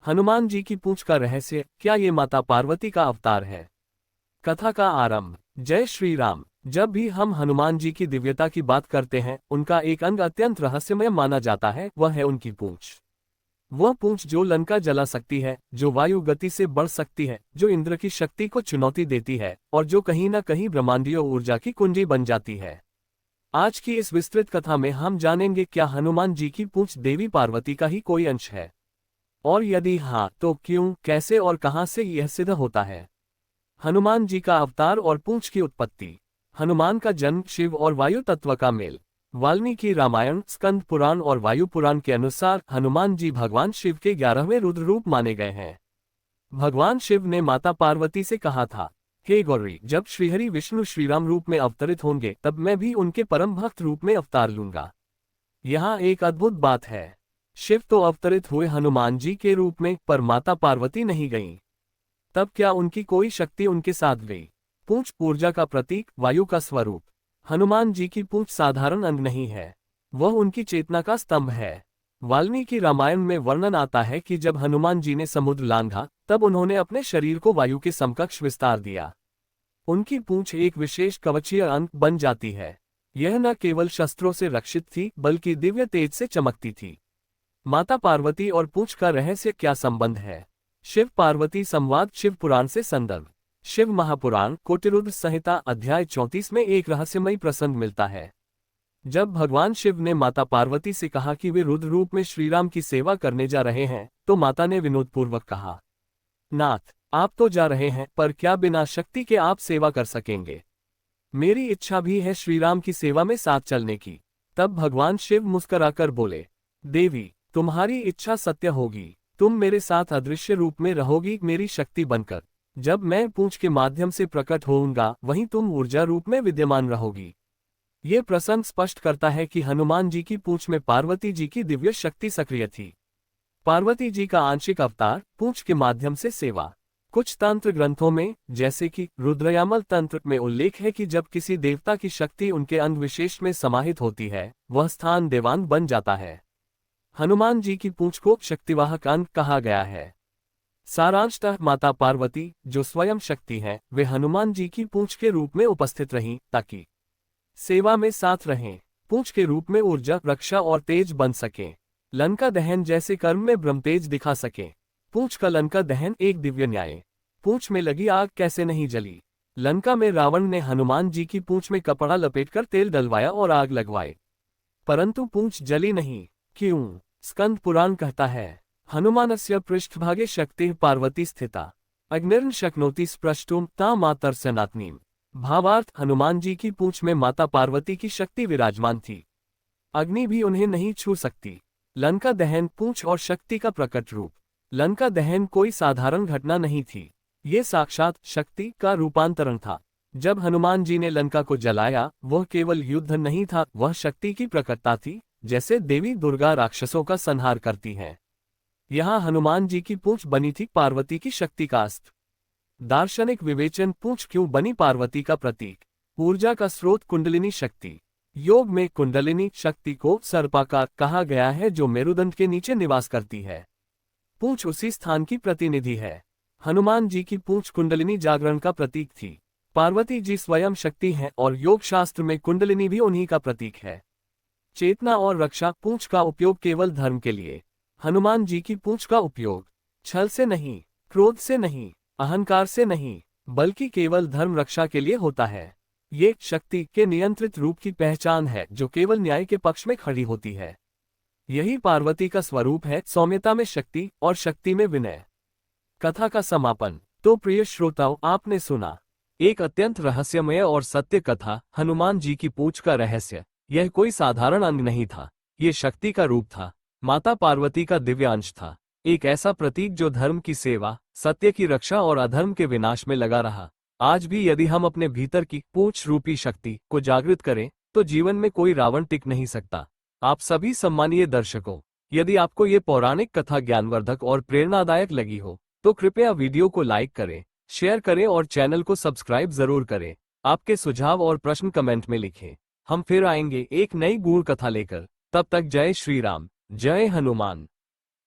हनुमान जी की पूंछ का रहस्य, क्या ये माता पार्वती का अवतार है? कथा का आरंभ। जय श्री राम। जब भी हम हनुमान जी की दिव्यता की बात करते हैं, उनका एक अंग अत्यंत रहस्यमय माना जाता है, वह है उनकी पूंछ। वह पूंछ जो लंका जला सकती है, जो वायु गति से बढ़ सकती है, जो इंद्र की शक्ति को चुनौती देती है, और जो कहीं न कहीं ब्रह्मांडीय ऊर्जा की कुंजी बन जाती है। आज की इस विस्तृत कथा में हम जानेंगे, क्या हनुमान जी की पूंछ देवी पार्वती का ही कोई अंश है? और यदि हाँ, तो क्यों, कैसे और कहां से यह सिद्ध होता है? हनुमान जी का अवतार और पूंछ की उत्पत्ति। हनुमान का जन्म शिव और वायु तत्व का मेल। वाल्मीकि रामायण, स्कंद पुराण और वायु पुराण के अनुसार हनुमान जी भगवान शिव के 11वें रुद्र रूप माने गए हैं। भगवान शिव ने माता पार्वती से कहा था, हे गौरी, जब श्रीहरि विष्णु श्रीराम रूप में अवतरित होंगे तब मैं भी उनके परम भक्त रूप में अवतार लूंगा। यहाँ एक अद्भुत बात है, शिव तो अवतरित हुए हनुमान जी के रूप में, पर माता पार्वती नहीं गईं। तब क्या उनकी कोई शक्ति उनके साथ गई? पूंछ ऊर्जा का प्रतीक, वायु का स्वरूप। हनुमान जी की पूंछ साधारण अंग नहीं है, वह उनकी चेतना का स्तंभ है। वाल्मीकि रामायण में वर्णन आता है कि जब हनुमान जी ने समुद्र लांघा, तब उन्होंने अपने शरीर को वायु के समकक्ष विस्तार दिया। उनकी पूंछ एक विशेष कवचीय अंग बन जाती है। यह न केवल शस्त्रों से रक्षित थी, बल्कि दिव्य तेज से चमकती थी। माता पार्वती और पूंछ का रहस्य क्या संबंध है? शिव पार्वती संवाद, शिव पुराण से संदर्भ। शिव महापुराण कोटिरुद्र संहिता अध्याय 34 में एक रहस्यमयी प्रसंग मिलता है। जब भगवान शिव ने माता पार्वती से कहा कि वे रुद्र रूप में श्रीराम की सेवा करने जा रहे हैं, तो माता ने विनोदपूर्वक कहा, नाथ, आप तो जा रहे हैं, पर क्या बिना शक्ति के आप सेवा कर सकेंगे? मेरी इच्छा भी है श्रीराम की सेवा में साथ चलने की। तब भगवान शिव मुस्कुराकर बोले, देवी, तुम्हारी इच्छा सत्य होगी। तुम मेरे साथ अदृश्य रूप में रहोगी, मेरी शक्ति बनकर। जब मैं पूंछ के माध्यम से प्रकट होऊंगा, वहीं तुम ऊर्जा रूप में विद्यमान रहोगी। ये प्रसंग स्पष्ट करता है कि हनुमान जी की पूंछ में पार्वती जी की दिव्य शक्ति सक्रिय थी। पार्वती जी का आंशिक अवतार, पूंछ के माध्यम से सेवा। कुछ तंत्र ग्रंथों में, जैसे कि रुद्रयामल तंत्र में उल्लेख है कि जब किसी देवता की शक्ति उनके अंग विशेष में समाहित होती है, वह स्थान देवान बन जाता है। हनुमान जी की पूंछ को शक्तिवाहक अंग कहा गया है। सारांशतः माता पार्वती, जो स्वयं शक्ति हैं, वे हनुमान जी की पूंछ के रूप में उपस्थित रहीं, ताकि सेवा में साथ रहें। पूंछ के रूप में ऊर्जा, रक्षा और तेज बन सकें। लंका दहन जैसे कर्म में ब्रह्मतेज दिखा सकें। पूंछ का लंका दहन एक दिव्य न्याय। पूंछ में लगी आग कैसे नहीं जली? लंका में रावण ने हनुमान जी की पूंछ में कपड़ा लपेटकर तेल डलवाया और आग लगवाए, परंतु पूंछ जली नहीं। क्यों? स्कंद पुराण कहता है, हनुमानस्य पृष्ठभागे शक्ति पार्वती स्थिता, अग्निर्न शक्नोति स्पृष्टुम ता मातर्सनात्नीम। भावार्थ, हनुमान जी की पूंछ में माता पार्वती की शक्ति विराजमान थी। अग्नि भी उन्हें नहीं छू सकती। लंका दहन, पूंछ और शक्ति का प्रकट रूप। लंका दहन कोई साधारण घटना नहीं थी, ये साक्षात शक्ति का रूपांतरण था। जब हनुमान जी ने लंका को जलाया, वह केवल युद्ध नहीं था, वह शक्ति की प्रकटता थी, जैसे देवी दुर्गा राक्षसों का संहार करती हैं। यहाँ हनुमान जी की पूंछ बनी थी पार्वती की शक्ति का अस्त्र। दार्शनिक विवेचन, पूंछ क्यों बनी पार्वती का प्रतीक? ऊर्जा का स्रोत, कुंडलिनी शक्ति। योग में कुंडलिनी शक्ति को सर्पाकार कहा गया है, जो मेरुदंड के नीचे निवास करती है। पूंछ उसी स्थान की प्रतिनिधि है। हनुमान जी की पूंछ कुंडलिनी जागरण का प्रतीक थी। पार्वती जी स्वयं शक्ति हैं और योग शास्त्र में कुंडलिनी भी उन्हीं का प्रतीक है। चेतना और रक्षा, पूंछ का उपयोग केवल धर्म के लिए। हनुमान जी की पूंछ का उपयोग छल से नहीं, क्रोध से नहीं, अहंकार से नहीं, बल्कि केवल धर्म रक्षा के लिए होता है। ये शक्ति के नियंत्रित रूप की पहचान है, जो केवल न्याय के पक्ष में खड़ी होती है। यही पार्वती का स्वरूप है, सौम्यता में शक्ति और शक्ति में विनय। कथा का समापन। तो प्रिय श्रोताओं, आपने सुना एक अत्यंत रहस्यमय और सत्य कथा, हनुमान जी की पूंछ का रहस्य। यह कोई साधारण अंग नहीं था, ये शक्ति का रूप था, माता पार्वती का दिव्यांश था, एक ऐसा प्रतीक जो धर्म की सेवा, सत्य की रक्षा और अधर्म के विनाश में लगा रहा। आज भी यदि हम अपने भीतर की पूंछ रूपी शक्ति को जागृत करें, तो जीवन में कोई रावण टिक नहीं सकता। आप सभी सम्मानीय दर्शकों, यदि आपको ये पौराणिक कथा ज्ञानवर्धक और प्रेरणादायक लगी हो, तो कृपया वीडियो को लाइक करें, शेयर करें और चैनल को सब्सक्राइब जरूर करें। आपके सुझाव और प्रश्न कमेंट में लिखें। हम फिर आएंगे एक नई गूढ़ कथा लेकर। तब तक जय श्री राम, जय हनुमान।